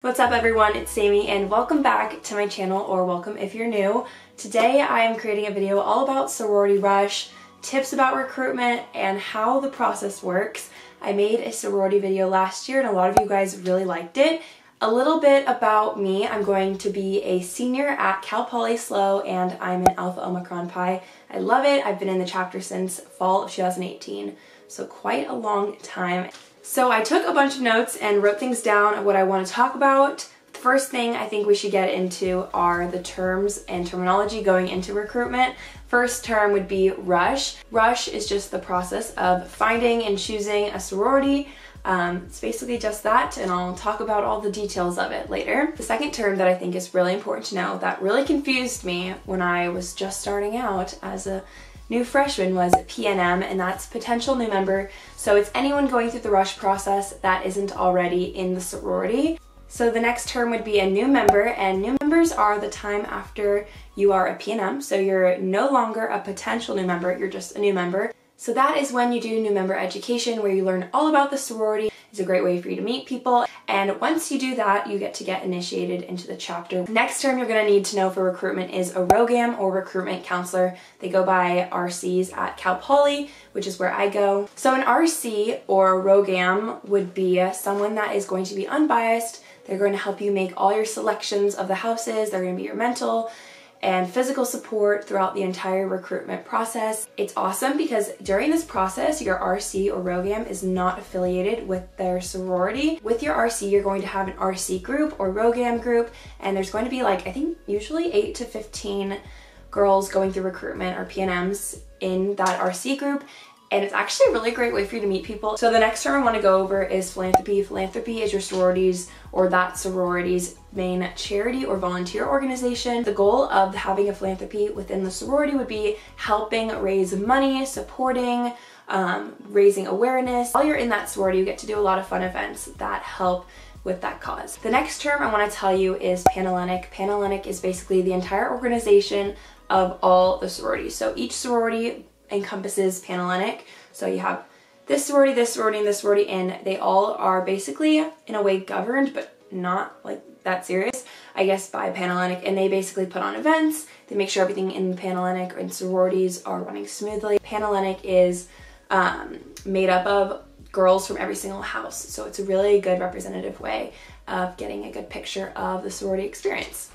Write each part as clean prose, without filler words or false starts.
What's up everyone, it's Sammy and welcome back to my channel, or welcome if you're new. Today I am creating a video all about sorority rush, tips about recruitment, and how the process works. I made a sorority video last year and a lot of you guys really liked it. A little bit about me, I'm going to be a senior at Cal Poly SLO and I'm an Alpha Omicron Pi. I love it, I've been in the chapter since fall of 2018, so quite a long time. So I took a bunch of notes and wrote things down of what I want to talk about. The first thing I think we should get into are the terms and terminology going into recruitment. First term would be rush. Rush is just the process of finding and choosing a sorority. It's basically just that, and I'll talk about all the details of it later. The second term that I think is really important to know that really confused me when I was just starting out as a new freshman was PNM, and that's potential new member. So it's anyone going through the rush process that isn't already in the sorority. So the next term would be a new member, and new members are the time after you are a PNM. So you're no longer a potential new member, you're just a new member. So that is when you do new member education, where you learn all about the sorority. It's a great way for you to meet people, and once you do that, you get initiated into the chapter. Next term you're going to need to know for recruitment is a ROGAM, or recruitment counselor. They go by RCs at Cal Poly, which is where I go. So an RC or ROGAM would be someone that is going to be unbiased. They're going to help you make all your selections of the houses. They're going to be your mental and physical support throughout the entire recruitment process. It's awesome because during this process, your RC or ROGAM is not affiliated with their sorority. With your RC, you're going to have an RC group or ROGAM group, and there's going to be like, I think usually 8 to 15 girls going through recruitment or PNMs in that RC group. And it's actually a really great way for you to meet people. So the next term I want to go over is philanthropy. Philanthropy is your sorority's or that sorority's main charity or volunteer organization. The goal of having a philanthropy within the sorority would be helping raise money, supporting, raising awareness. While you're in that sorority, you get to do a lot of fun events that help with that cause. The next term I want to tell you is Panhellenic. Panhellenic is basically the entire organization of all the sororities. So each sorority encompasses Panhellenic. So you have this sorority, this sorority, and this sorority, and they all are basically in a way governed, but not like that serious, I guess, by Panhellenic. And they basically put on events. They make sure everything in Panhellenic and sororities are running smoothly. Panhellenic is made up of girls from every single house, so it's a really good representative way of getting a good picture of the sorority experience.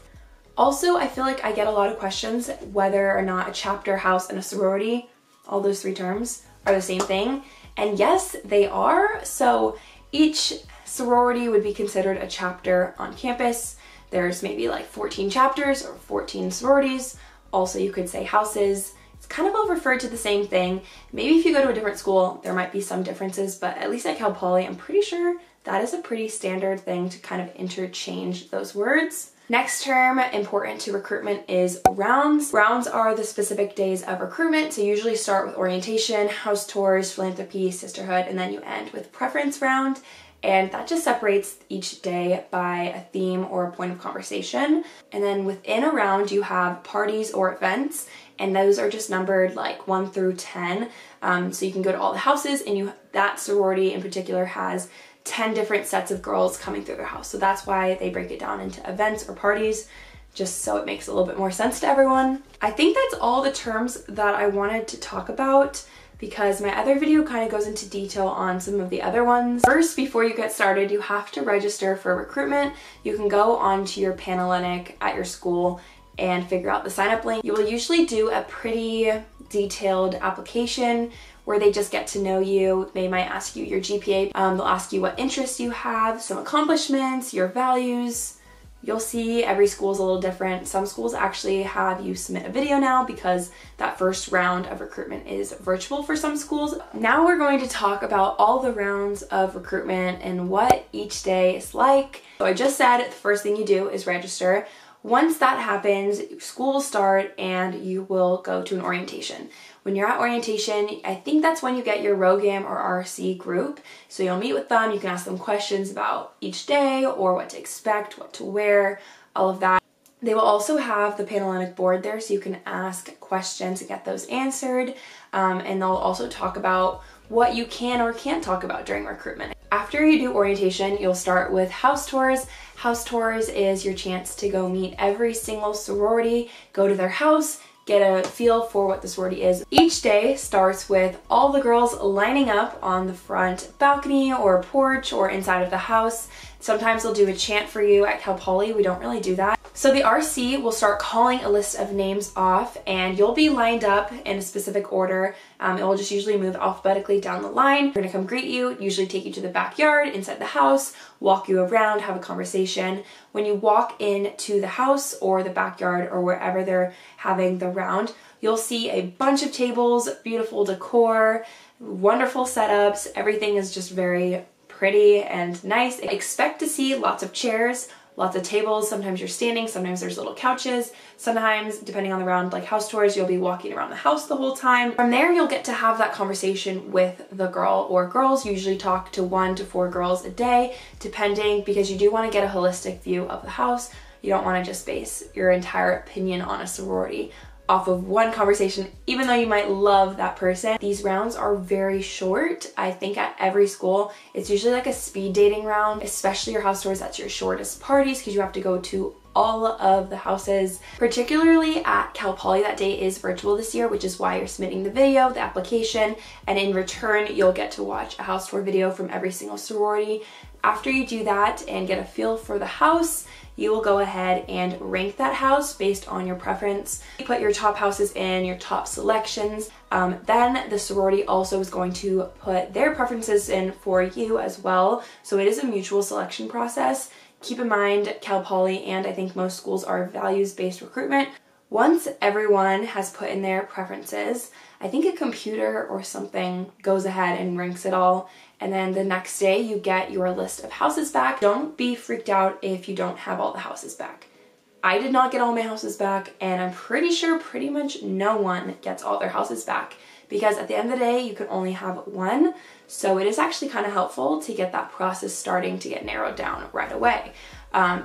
Also, I feel like I get a lot of questions whether or not a chapter, house, and a sorority, all those three terms, are the same thing. And yes, they are. So each sorority would be considered a chapter on campus. There's maybe like 14 chapters or 14 sororities. Also, you could say houses. It's kind of all referred to the same thing. Maybe if you go to a different school, there might be some differences, but at least at Cal Poly, I'm pretty sure that is a pretty standard thing to kind of interchange those words. Next term important to recruitment is rounds. Rounds are the specific days of recruitment. So you usually start with orientation, house tours, philanthropy, sisterhood, and then you end with preference round. And that just separates each day by a theme or a point of conversation. And then within a round you have parties or events, and those are just numbered like 1 through 10. So you can go to all the houses, and that sorority in particular has 10 different sets of girls coming through their house. So that's why they break it down into events or parties, just so it makes a little bit more sense to everyone. I think that's all the terms that I wanted to talk about, because my other video kind of goes into detail on some of the other ones. First, before you get started, you have to register for recruitment. You can go onto your Panhellenic at your school and figure out the sign up link. You will usually do a pretty detailed application where they just get to know you. They might ask you your GPA. They'll ask you what interests you have, some accomplishments, your values. You'll see every school is a little different. Some schools actually have you submit a video now because that first round of recruitment is virtual for some schools. Now we're going to talk about all the rounds of recruitment and what each day is like. So I just said the first thing you do is register. Once that happens, school will start and you will go to an orientation. When you're at orientation, I think that's when you get your ROGAM or RC group. So you'll meet with them, you can ask them questions about each day or what to expect, what to wear, all of that. They will also have the Panhellenic board there, so you can ask questions and get those answered. And they'll also talk about what you can or can't talk about during recruitment. After you do orientation, you'll start with house tours. House tours is your chance to go meet every single sorority, go to their house, get a feel for what the sorority is. Each day starts with all the girls lining up on the front balcony or porch or inside of the house. Sometimes they'll do a chant for you. At Cal Poly, we don't really do that. So the RC will start calling a list of names off, and you'll be lined up in a specific order. It will just usually move alphabetically down the line. They're gonna come greet you, usually take you to the backyard, inside the house, walk you around, have a conversation. When you walk into the house or the backyard or wherever they're having the round, you'll see a bunch of tables, beautiful decor, wonderful setups. Everything is just very pretty and nice. Expect to see lots of chairs, lots of tables. Sometimes you're standing, sometimes there's little couches. Sometimes, depending on the round, like house tours, you'll be walking around the house the whole time. From there, you'll get to have that conversation with the girl or girls. You usually talk to 1 to 4 girls a day, depending, because you do want to get a holistic view of the house. You don't want to just base your entire opinion on a sorority off of one conversation, even though you might love that person. These rounds are very short. I think at every school, it's usually like a speed dating round, especially your house tours. That's your shortest parties because you have to go to all of the houses. Particularly at Cal Poly, that day is virtual this year, which is why you're submitting the video, the application, and in return, you'll get to watch a house tour video from every single sorority. After you do that and get a feel for the house, you will go ahead and rank that house based on your preference. You put your top houses in, your top selections. Then the sorority also is going to put their preferences in for you as well. So it is a mutual selection process. Keep in mind, Cal Poly and I think most schools are values-based recruitment. Once everyone has put in their preferences, I think a computer or something goes ahead and ranks it all, and then the next day you get your list of houses back. Don't be freaked out if you don't have all the houses back. I did not get all my houses back, and I'm pretty sure pretty much no one gets all their houses back, because at the end of the day you can only have one, so it is actually kind of helpful to get that process starting to get narrowed down right away.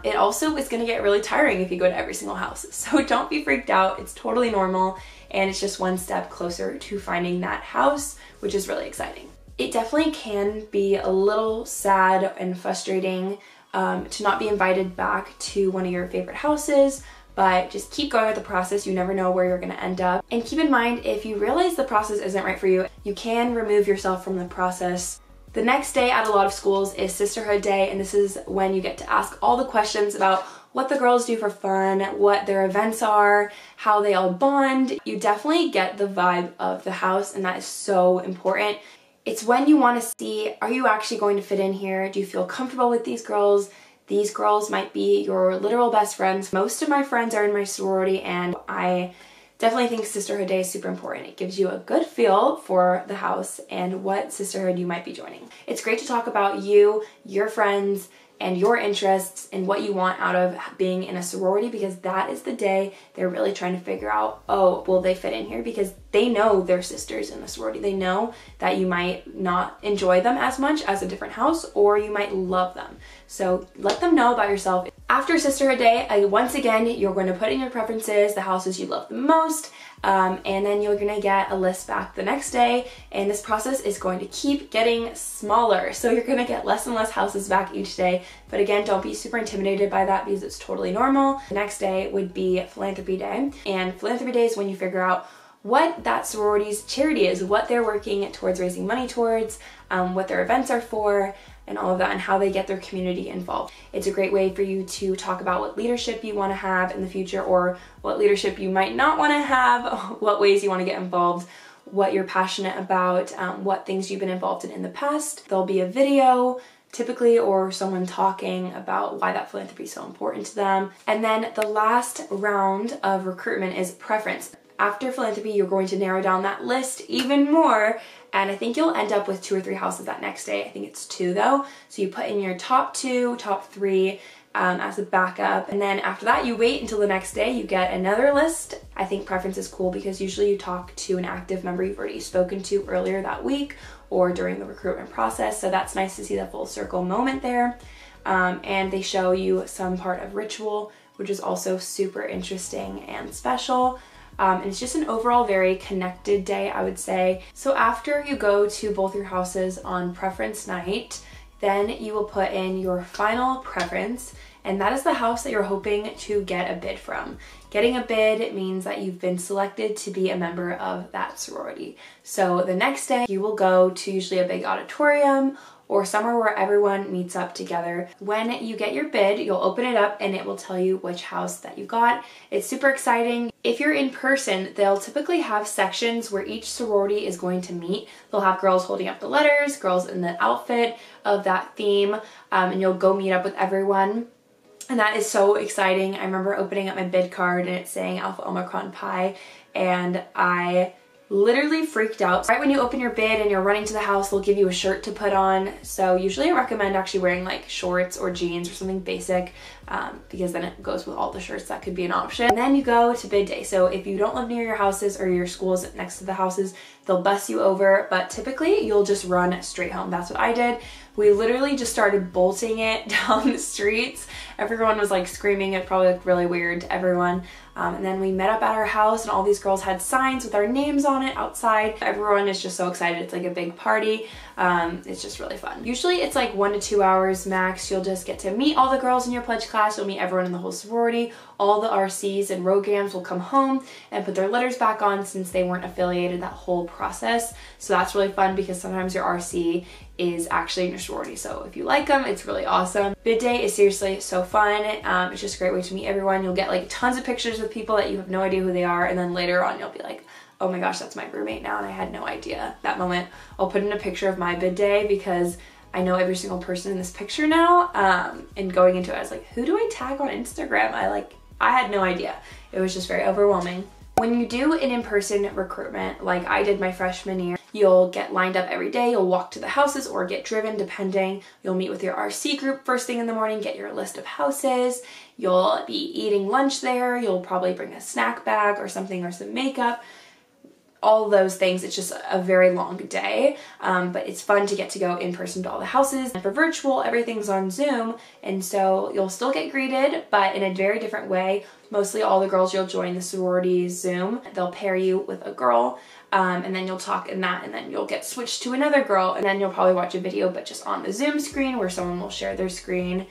It also is going to get really tiring if you go to every single house, so don't be freaked out. It's totally normal, and it's just one step closer to finding that house, which is really exciting. It definitely can be a little sad and frustrating to not be invited back to one of your favorite houses, but just keep going with the process. You never know where you're going to end up. And keep in mind, if you realize the process isn't right for you, you can remove yourself from the process. The next day at a lot of schools is Sisterhood Day, and this is when you get to ask all the questions about what the girls do for fun, what their events are, how they all bond. You definitely get the vibe of the house, and that is so important. It's when you want to see, are you actually going to fit in here? Do you feel comfortable with these girls? These girls might be your literal best friends. Most of my friends are in my sorority, and I definitely think Sisterhood Day is super important. It gives you a good feel for the house and what sisterhood you might be joining. It's great to talk about you, your friends, and your interests and what you want out of being in a sorority, because that is the day they're really trying to figure out, oh, will they fit in here? Because they know they're sisters in the sorority. They know that you might not enjoy them as much as a different house, or you might love them. So let them know about yourself. After Sisterhood Day, once again, you're going to put in your preferences, the houses you love the most, and then you're gonna get a list back the next day, and this process is going to keep getting smaller. So you're gonna get less and less houses back each day, but again, don't be super intimidated by that because it's totally normal. The next day would be Philanthropy Day, and Philanthropy Day is when you figure out what that sorority's charity is, what they're working towards raising money towards, what their events are for, and all of that, and how they get their community involved. It's a great way for you to talk about what leadership you want to have in the future, or what leadership you might not want to have, what ways you want to get involved, what you're passionate about, what things you've been involved in the past. There'll be a video typically, or someone talking about why that philanthropy is so important to them. And then the last round of recruitment is preference. After philanthropy, you're going to narrow down that list even more, and I think you'll end up with 2 or 3 houses that next day. I think it's 2 though. So you put in your top 2, top 3 as a backup, and then after that you wait until the next day, you get another list. I think preference is cool because usually you talk to an active member you've already spoken to earlier that week or during the recruitment process, so that's nice to see the full circle moment there. And they show you some part of ritual, which is also super interesting and special. And it's just an overall very connected day, I would say. So after you go to both your houses on preference night, then you will put in your final preference, and that is the house that you're hoping to get a bid from. Getting a bid means that you've been selected to be a member of that sorority. So the next day you will go to usually a big auditorium or somewhere where everyone meets up together. When you get your bid, you'll open it up and it will tell you which house that you got. It's super exciting. If you're in person, they'll typically have sections where each sorority is going to meet. They'll have girls holding up the letters, girls in the outfit of that theme, and you'll go meet up with everyone. And that is so exciting. I remember opening up my bid card and it's saying Alpha Omicron Pi, and I literally freaked out. Right when you open your bid and you're running to the house, they'll give you a shirt to put on. So usually I recommend actually wearing like shorts or jeans or something basic, because then it goes with all the shirts. That could be an option. And then you go to bid day. So if you don't live near your houses or your schools next to the houses, they'll bus you over, but typically you'll just run straight home. That's what I did. We literally just started bolting it down the streets. Everyone was like screaming. It probably looked really weird to everyone. And then we met up at our house and all these girls had signs with our names on it outside. Everyone is just so excited. It's like a big party. It's just really fun. Usually it's like 1 to 2 hours max. You'll just get to meet all the girls in your pledge class. You'll meet everyone in the whole sorority. All the RCs and Rogams will come home and put their letters back on since they weren't affiliated that whole process. So that's really fun because sometimes your RC is actually in your sorority. So if you like them, it's really awesome. Bid day is seriously so fun. It's just a great way to meet everyone. You'll get like tons of pictures with people that you have no idea who they are, and then later on you'll be like, oh my gosh, that's my roommate now and I had no idea. That moment, I'll put in a picture of my bid day because I know every single person in this picture now, and going into it I was like, who do I tag on Instagram? I had no idea. It was just very overwhelming. When you do an in-person recruitment, like I did my freshman year, you'll get lined up every day, you'll walk to the houses or get driven depending. You'll meet with your RC group first thing in the morning, get your list of houses, you'll be eating lunch there, you'll probably bring a snack bag or something or some makeup. All those things. It's just a very long day, but it's fun to get to go in person to all the houses. And for virtual, everything's on Zoom, and so you'll still get greeted, but in a very different way. Mostly all the girls you'll join the sorority Zoom, they'll pair you with a girl, and then you'll talk in that, and then you'll get switched to another girl, and then you'll probably watch a video, but just on the Zoom screen where someone will share their screen.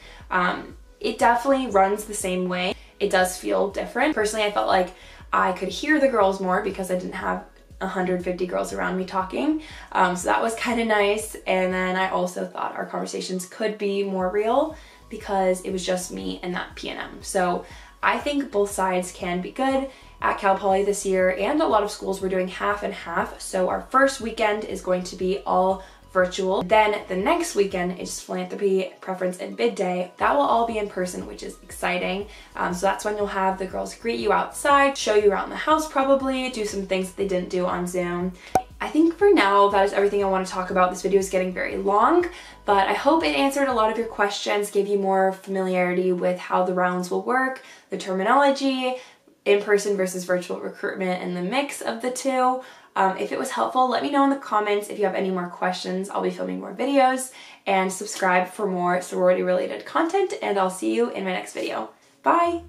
It definitely runs the same way. It does feel different. Personally, I felt like I could hear the girls more because I didn't have 150 girls around me talking, so that was kind of nice. And then I also thought our conversations could be more real because it was just me and that P&M. So I think both sides can be good. At Cal Poly this year, and a lot of schools, we're doing half and half. So our first weekend is going to be all virtual. Then the next weekend is philanthropy, preference, and bid day. That will all be in person, which is exciting. So that's when you'll have the girls greet you outside, show you around the house probably, do some things that they didn't do on Zoom. I think for now, that is everything I want to talk about. This video is getting very long, but I hope it answered a lot of your questions, gave you more familiarity with how the rounds will work, the terminology, in-person versus virtual recruitment, and the mix of the two. If it was helpful, let me know in the comments. If you have any more questions, I'll be filming more videos, and subscribe for more sorority related content, and I'll see you in my next video. Bye!